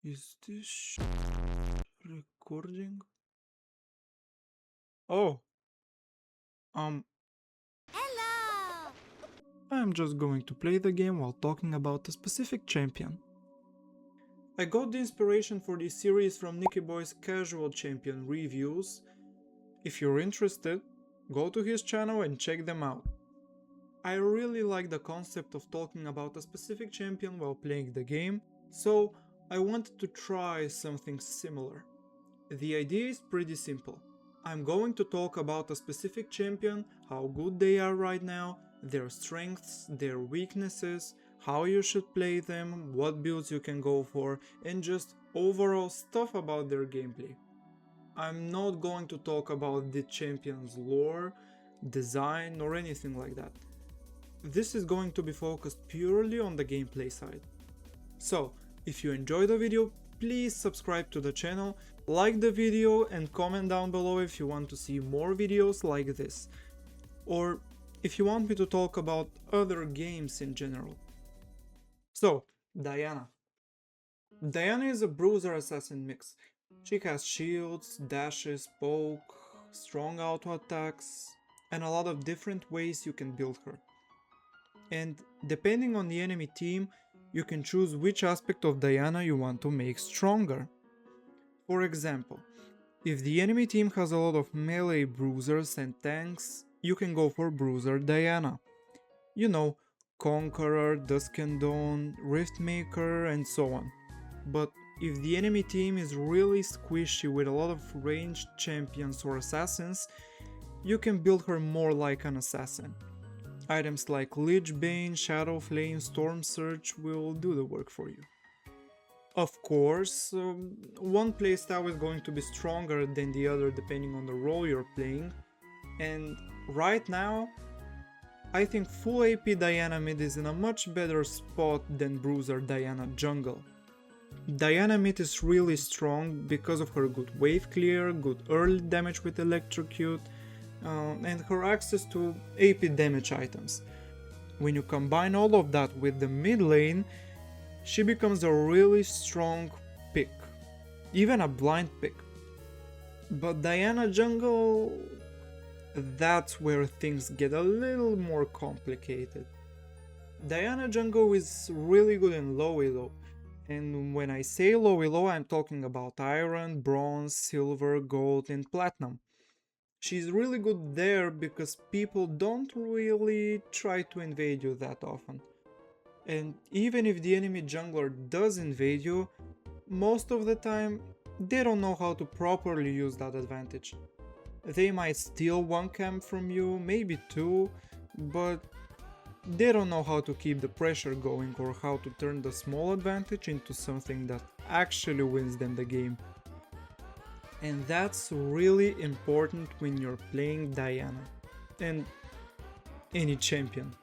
Is this recording? Oh, um, Hello! I'm just going to play the game while talking about a specific champion. I got the inspiration for this series from Nicky Boy's Casual Champion reviews. If you're interested, go to his channel and check them out. I really like the concept of talking about a specific champion while playing the game, so I wanted to try something similar. The idea is pretty simple. I'm going to talk about a specific champion, how good they are right now, their strengths, their weaknesses, how you should play them, what builds you can go for, and just overall stuff about their gameplay. I'm not going to talk about the champion's lore, design, or anything like that. This is going to be focused purely on the gameplay side. So, if you enjoyed the video, please subscribe to the channel, like the video and comment down below if you want to see more videos like this. Or if you want me to talk about other games in general. So, Diana. Diana is a bruiser assassin mix. She has shields, dashes, poke, strong auto attacks, and a lot of different ways you can build her. And depending on the enemy team, you can choose which aspect of Diana you want to make stronger. For example, if the enemy team has a lot of melee bruisers and tanks, you can go for Bruiser Diana. You know, Conqueror, Dusk and Dawn, Riftmaker, and so on. But if the enemy team is really squishy with a lot of ranged champions or assassins, you can build her more like an assassin. Items like Lich Bane, Shadow Flame, Storm Surge will do the work for you. Of course, one playstyle is going to be stronger than the other depending on the role you're playing, and right now, I think full AP Diana mid is in a much better spot than Bruiser Diana jungle. Diana mid is really strong because of her good wave clear, good early damage with electrocute, and her access to AP damage items. When you combine all of that with the mid lane, she becomes a really strong pick, even a blind pick. But Diana jungle, that's where things get a little more complicated. Diana jungle is really good in low elo, and when I say low elo, I'm talking about iron, bronze, silver, gold, and platinum. She's really good there because people don't really try to invade you that often. And even if the enemy jungler does invade you, most of the time they don't know how to properly use that advantage. They might steal one camp from you, maybe two, but they don't know how to keep the pressure going or how to turn the small advantage into something that actually wins them the game. And that's really important when you're playing Diana and any champion.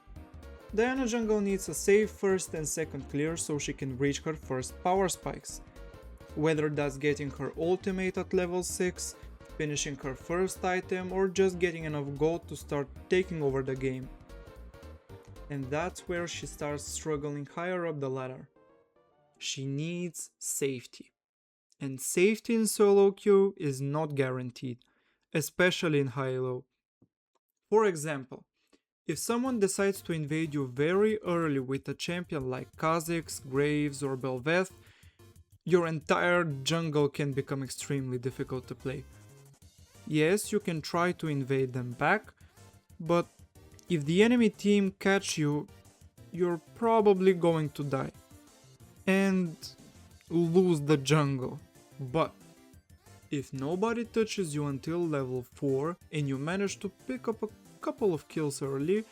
Diana jungle needs a safe first and second clear so she can reach her first power spikes. Whether that's getting her ultimate at level 6, finishing her first item, or just getting enough gold to start taking over the game. And that's where she starts struggling higher up the ladder. She needs safety. And safety in solo queue is not guaranteed, especially in high elo. For example, if someone decides to invade you very early with a champion like Kha'Zix, Graves or Bel'Veth, your entire jungle can become extremely difficult to play. Yes, you can try to invade them back, but if the enemy team catch you, you're probably going to die and lose the jungle. But if nobody touches you until level 4 and you manage to pick up a couple of kills early,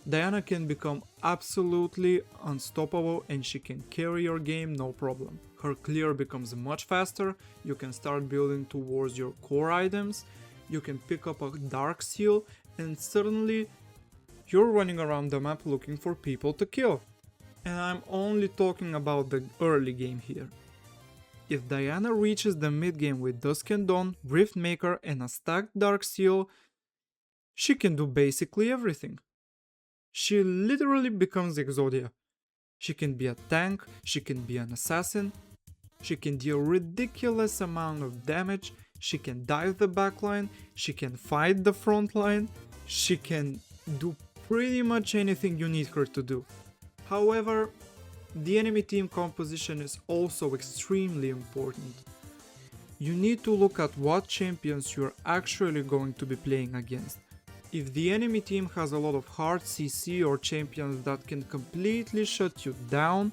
Diana can become absolutely unstoppable and she can carry your game no problem. Her clear becomes much faster, you can start building towards your core items, you can pick up a dark seal, and suddenly you're running around the map looking for people to kill. And I'm only talking about the early game here. If Diana reaches the mid game with Dusk and Dawn, Riftmaker and a stacked Dark Seal, she can do basically everything. She literally becomes Exodia. She can be a tank, she can be an assassin, She can deal ridiculous amount of damage, she can dive the backline, she can fight the front line, she can do pretty much anything you need her to do. However, the enemy team composition is also extremely important. You need to look at what champions you're actually going to be playing against. If the enemy team has a lot of hard CC or champions that can completely shut you down,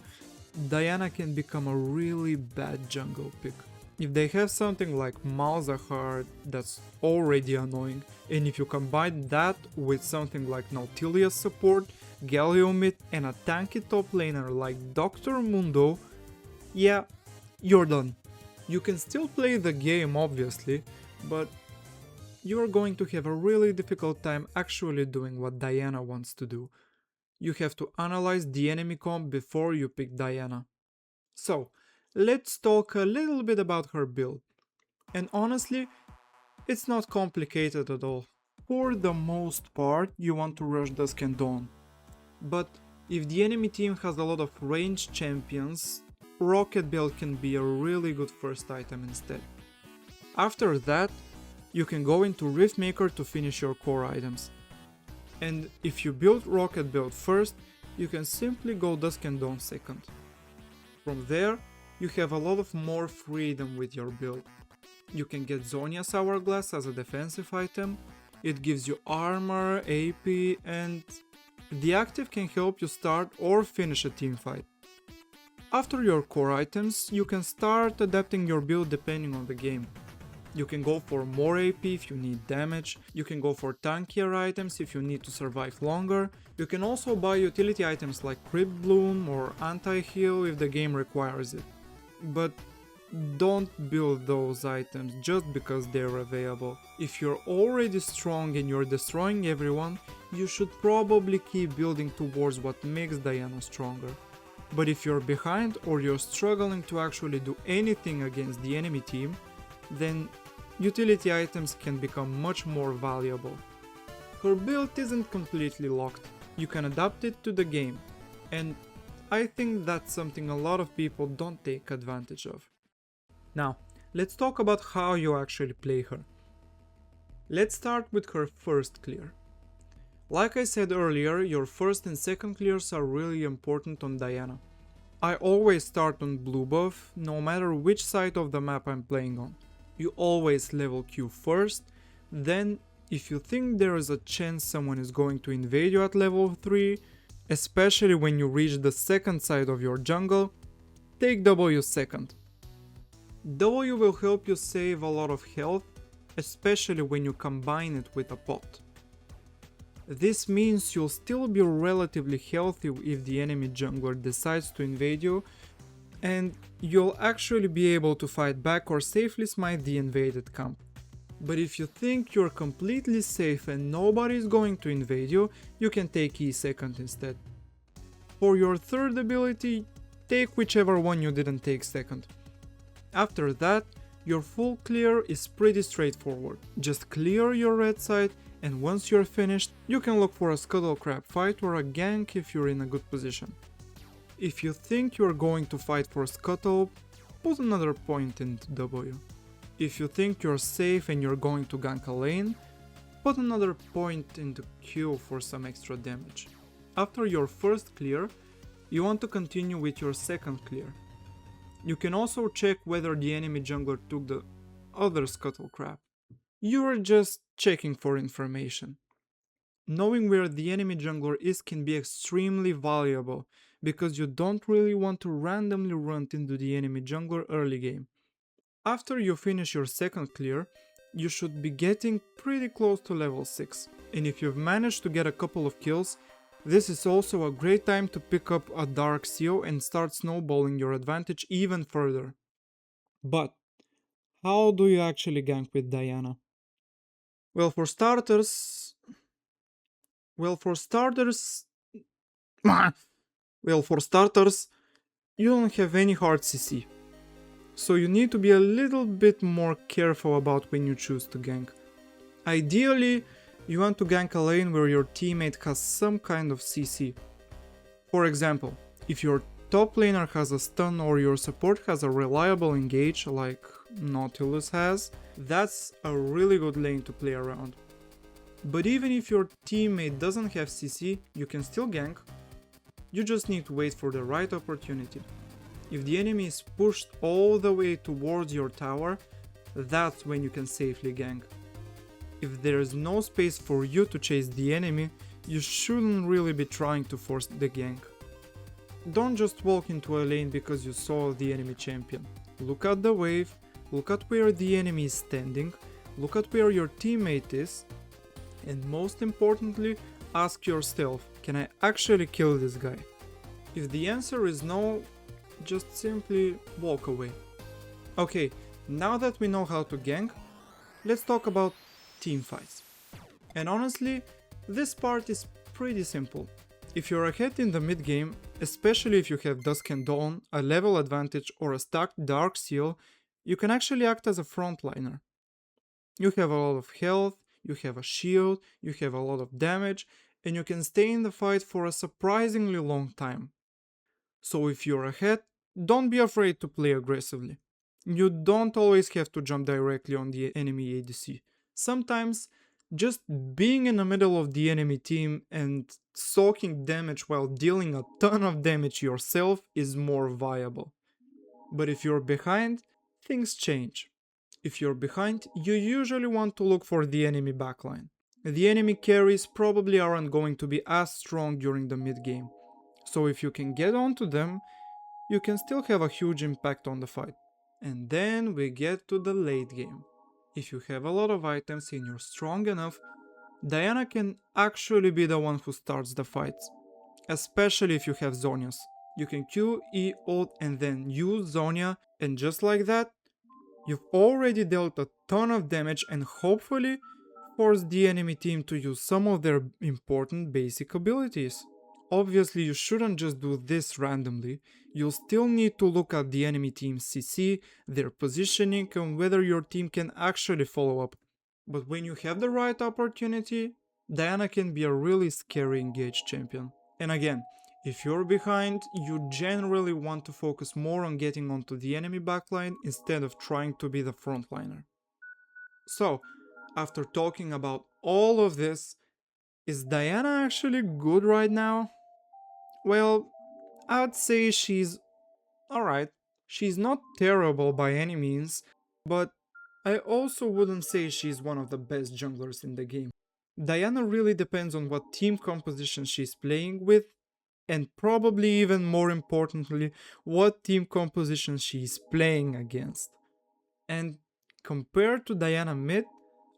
Diana can become a really bad jungle pick. If they have something like Malzahar that's already annoying, and if you combine that with something like Nautilia's support, Galliomid and a tanky top laner like Dr. Mundo, yeah, you're done. You can still play the game obviously, but you're going to have a really difficult time actually doing what Diana wants to do. You have to analyze the enemy comp before you pick Diana. So, let's talk a little bit about her build. And honestly, it's not complicated at all. For the most part, you want to rush Dusk and Dawn. But if the enemy team has a lot of ranged champions, Rocket Belt can be a really good first item instead. After that, you can go into Riftmaker to finish your core items. And if you build Rocket Belt first, you can simply go Dusk and Dawn second. From there, you have a lot of more freedom with your build. You can get Zhonya's Hourglass as a defensive item, it gives you armor, AP, and the active can help you start or finish a teamfight. After your core items, you can start adapting your build depending on the game. You can go for more AP if you need damage, you can go for tankier items if you need to survive longer, you can also buy utility items like Crypt Bloom or Anti-Heal if the game requires it. But don't build those items just because they're available. If you're already strong and you're destroying everyone, you should probably keep building towards what makes Diana stronger. But if you're behind or you're struggling to actually do anything against the enemy team, then utility items can become much more valuable. Her build isn't completely locked, you can adapt it to the game, and I think that's something a lot of people don't take advantage of. Now, let's talk about how you actually play her. Let's start with her first clear. Like I said earlier, your first and second clears are really important on Diana. I always start on blue buff, no matter which side of the map I'm playing on. You always level Q first, then if you think there is a chance someone is going to invade you at level 3, especially when you reach the second side of your jungle, take W second. W will help you save a lot of health, especially when you combine it with a pot. This means you'll still be relatively healthy if the enemy jungler decides to invade you, and you'll actually be able to fight back or safely smite the invaded camp. But if you think you're completely safe and nobody is going to invade you, you can take E second instead. For your third ability, take whichever one you didn't take second. After that, your full clear is pretty straightforward. Just clear your red side, and once you're finished, you can look for a Scuttle Crab fight or a gank if you're in a good position. If you think you're going to fight for Scuttle, put another point into W. If you think you're safe and you're going to gank a lane, put another point into Q for some extra damage. After your first clear, you want to continue with your second clear. You can also check whether the enemy jungler took the other Scuttle Crab. You're just checking for information. Knowing where the enemy jungler is can be extremely valuable, because you don't really want to randomly run into the enemy jungler early game. After you finish your second clear, you should be getting pretty close to level 6, and if you've managed to get a couple of kills, this is also a great time to pick up a Dark Seal and start snowballing your advantage even further. But how do you actually gank with Diana? Well, for starters, you don't have any hard CC. So you need to be a little bit more careful about when you choose to gank. Ideally, you want to gank a lane where your teammate has some kind of CC. For example, if your top laner has a stun or your support has a reliable engage like Nautilus has, that's a really good lane to play around. But even if your teammate doesn't have CC, you can still gank. You just need to wait for the right opportunity. If the enemy is pushed all the way towards your tower, that's when you can safely gank. If there is no space for you to chase the enemy, you shouldn't really be trying to force the gank. Don't just walk into a lane because you saw the enemy champion. Look at the wave, look at where the enemy is standing, look at where your teammate is, and most importantly, ask yourself, can I actually kill this guy? If the answer is no, just simply walk away. Okay, now that we know how to gank, let's talk about teamfights. And honestly, this part is pretty simple. If you're ahead in the mid game, especially if you have Dusk and Dawn, a level advantage or a stacked Dark Seal, you can actually act as a frontliner. You have a lot of health, you have a shield, you have a lot of damage, and you can stay in the fight for a surprisingly long time. So if you're ahead, don't be afraid to play aggressively. You don't always have to jump directly on the enemy ADC. Sometimes, just being in the middle of the enemy team and soaking damage while dealing a ton of damage yourself is more viable. But if you're behind, things change. If you're behind, you usually want to look for the enemy backline. The enemy carries probably aren't going to be as strong during the mid game. So if you can get onto them, you can still have a huge impact on the fight. And then we get to the late game. If you have a lot of items and you're strong enough, Diana can actually be the one who starts the fights. Especially if you have Zhonya's. You can Q, E, ult and then use Zhonya, and just like that, you've already dealt a ton of damage and hopefully forced the enemy team to use some of their important basic abilities. Obviously you shouldn't just do this randomly, you'll still need to look at the enemy team's CC, their positioning and whether your team can actually follow up. But when you have the right opportunity, Diana can be a really scary engaged champion. And again, if you're behind, you generally want to focus more on getting onto the enemy backline instead of trying to be the frontliner. So, after talking about all of this, is Diana actually good right now? Well, I'd say she's alright. She's not terrible by any means, but I also wouldn't say she's one of the best junglers in the game. Diana really depends on what team composition she's playing with, and probably even more importantly, what team composition she's playing against. And compared to Diana mid,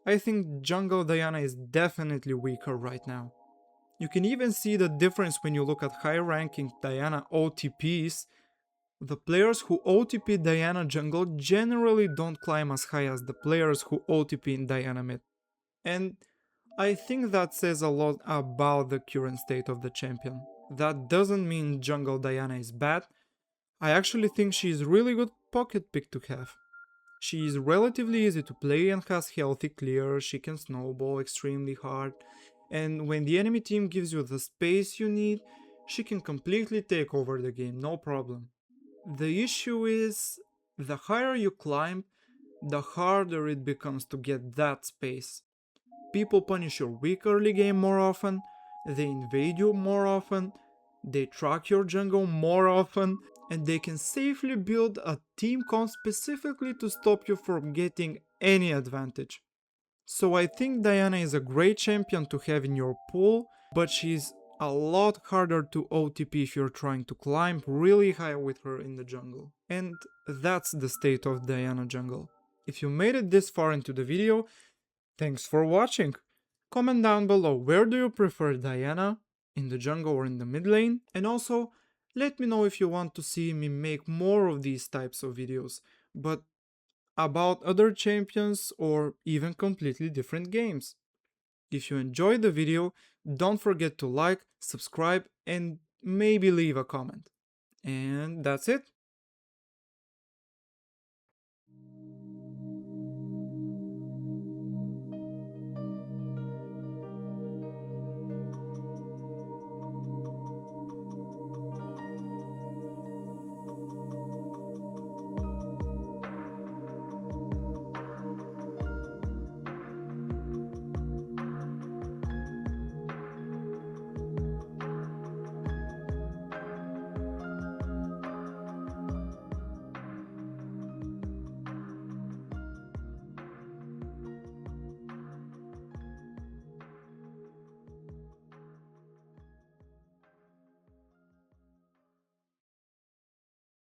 I think jungle Diana is definitely weaker right now. You can even see the difference when you look at high ranking Diana OTPs. The players who OTP Diana jungle generally don't climb as high as the players who OTP in Diana mid. And I think that says a lot about the current state of the champion. That doesn't mean jungle Diana is bad. I actually think she is a really good pocket pick to have. She is relatively easy to play and has healthy clear, she can snowball extremely hard, and when the enemy team gives you the space you need, she can completely take over the game, no problem. The issue is, the higher you climb, the harder it becomes to get that space. People punish your weak early game more often, they invade you more often, they track your jungle more often, and they can safely build a team comp specifically to stop you from getting any advantage. So I think Diana is a great champion to have in your pool, but she's a lot harder to OTP if you're trying to climb really high with her in the jungle. And that's the state of Diana jungle. If you made it this far into the video, thanks for watching. Comment down below, where do you prefer Diana? In the jungle or in the mid lane? And also, let me know if you want to see me make more of these types of videos, but about other champions or even completely different games. If you enjoyed the video, don't forget to like, subscribe and maybe leave a comment. And that's it.